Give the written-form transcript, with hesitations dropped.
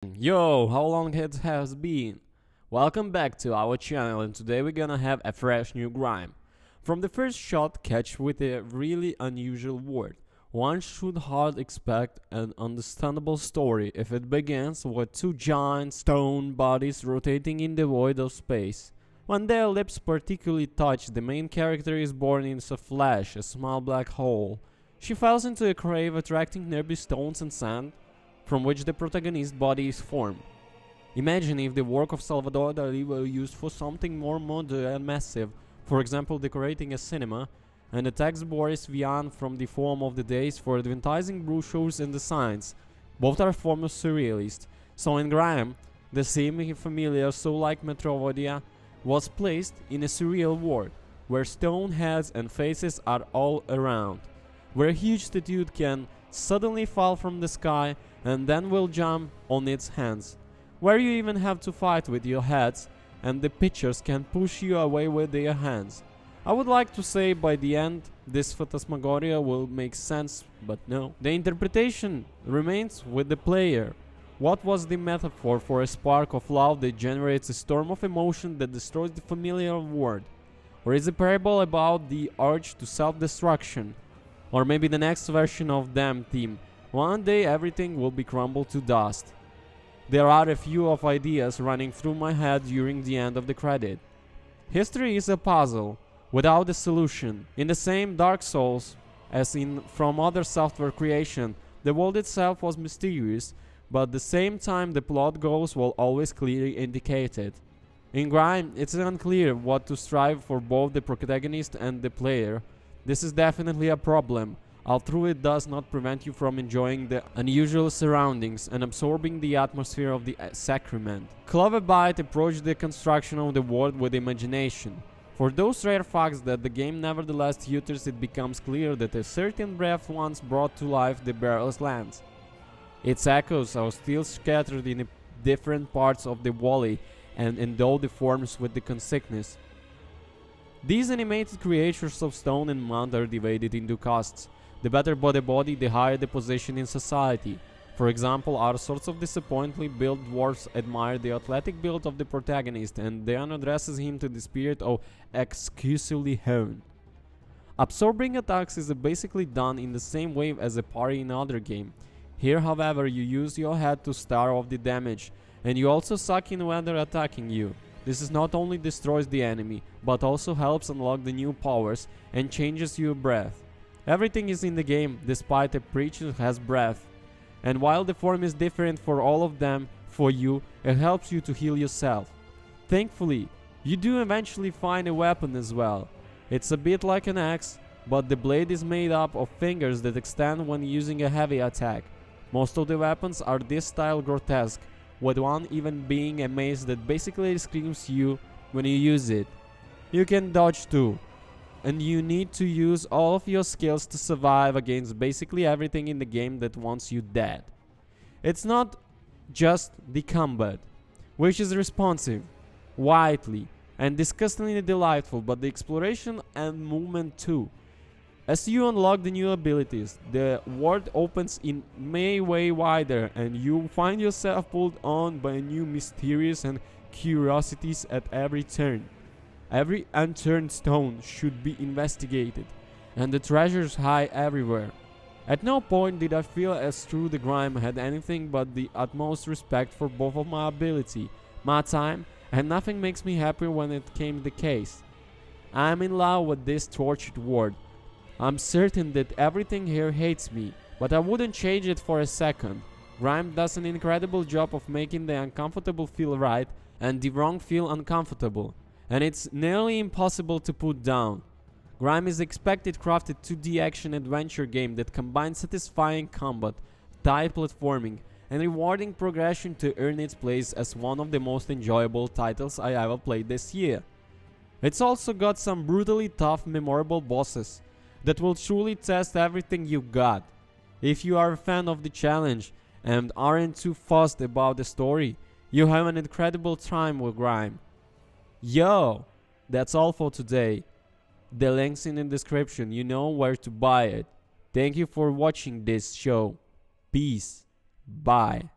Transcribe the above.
Yo, how long it has been? Welcome back to our channel, and today we're gonna have a fresh new grime. From the first shot, catch with a really unusual word. One should hardly expect an understandable story if it begins with two giant stone bodies rotating in the void of space. When their lips particularly touch, the main character is born into a flash, a small black hole. She falls into a cave attracting nearby stones and sand, from which the protagonist's body is formed. Imagine if the work of Salvador Dali were used for something more modern and massive, for example decorating a cinema, and the text Boris Vian from the form of the days for advertising brochures and designs. Both are forms of surrealist. So in Grime, the semi-familiar soul-like Magoria was placed in a surreal world, where stone heads and faces are all around, where a huge statue can suddenly fall from the sky and then will jump on its hands, where you even have to fight with your heads and the pictures can push you away with their hands. I would like to say by the end this phantasmagoria will make sense, but no. The interpretation remains with the player. What was the metaphor for a spark of love that generates a storm of emotion that destroys the familiar world? Or is it a parable about the urge to self-destruction? Or maybe the next version of Damn theme. One day everything will be crumbled to dust. There are a few of ideas running through my head during the end of the credit. History is a puzzle, without a solution. In the same Dark Souls as in from other software creation, the world itself was mysterious, but at the same time the plot goals were always clearly indicated. In Grime, it's unclear what to strive for both the protagonist and the player. This is definitely a problem, although it does not prevent you from enjoying the unusual surroundings and absorbing the atmosphere of the sacrament. Cloverbyte approached the construction of the world with imagination. For those rare facts that the game nevertheless tutors, it becomes clear that a certain breath once brought to life the Barrel's lands. Its echoes are still scattered in different parts of the valley and endow the forms with the consciousness. These animated creatures of stone and mud are divided into castes. The better the body, the higher the position in society. For example, all sorts of disappointingly built dwarfs admire the athletic build of the protagonist and then addresses him to the spirit of exclusively heaven. Absorbing attacks is basically done in the same way as a parry in other game. Here, however, you use your head to start off the damage, and you also suck in when they're attacking you. This is not only destroys the enemy, but also helps unlock the new powers and changes your breath. Everything is in the game, despite a preacher has breath. And while the form is different for all of them, for you, it helps you to heal yourself. Thankfully, you do eventually find a weapon as well. It's a bit like an axe, but the blade is made up of fingers that extend when using a heavy attack. Most of the weapons are this style grotesque, with one even being a mace that basically screams you when you use it. You can dodge too, and you need to use all of your skills to survive against basically everything in the game that wants you dead. It's not just the combat, which is responsive, widely, and disgustingly delightful, but the exploration and movement too. As you unlock the new abilities, the world opens in way wider and you find yourself pulled on by new mysterious and curiosities at every turn. Every unturned stone should be investigated, and the treasures hide everywhere. At no point did I feel as true the Grime had anything but the utmost respect for both of my ability, my time, and nothing makes me happier when it came the case. I am in love with this tortured world. I'm certain that everything here hates me, but I wouldn't change it for a second. Grime does an incredible job of making the uncomfortable feel right and the wrong feel uncomfortable, and it's nearly impossible to put down. Grime is expected crafted 2D action adventure game that combines satisfying combat, tight platforming, and rewarding progression to earn its place as one of the most enjoyable titles I ever played this year. It's also got some brutally tough, memorable bosses that will truly test everything you got. If you are a fan of the challenge and aren't too fussed about the story, you have an incredible time with Grime. Yo, that's all for today. The link's in the description, you know where to buy it. Thank you for watching this show. Peace. Bye.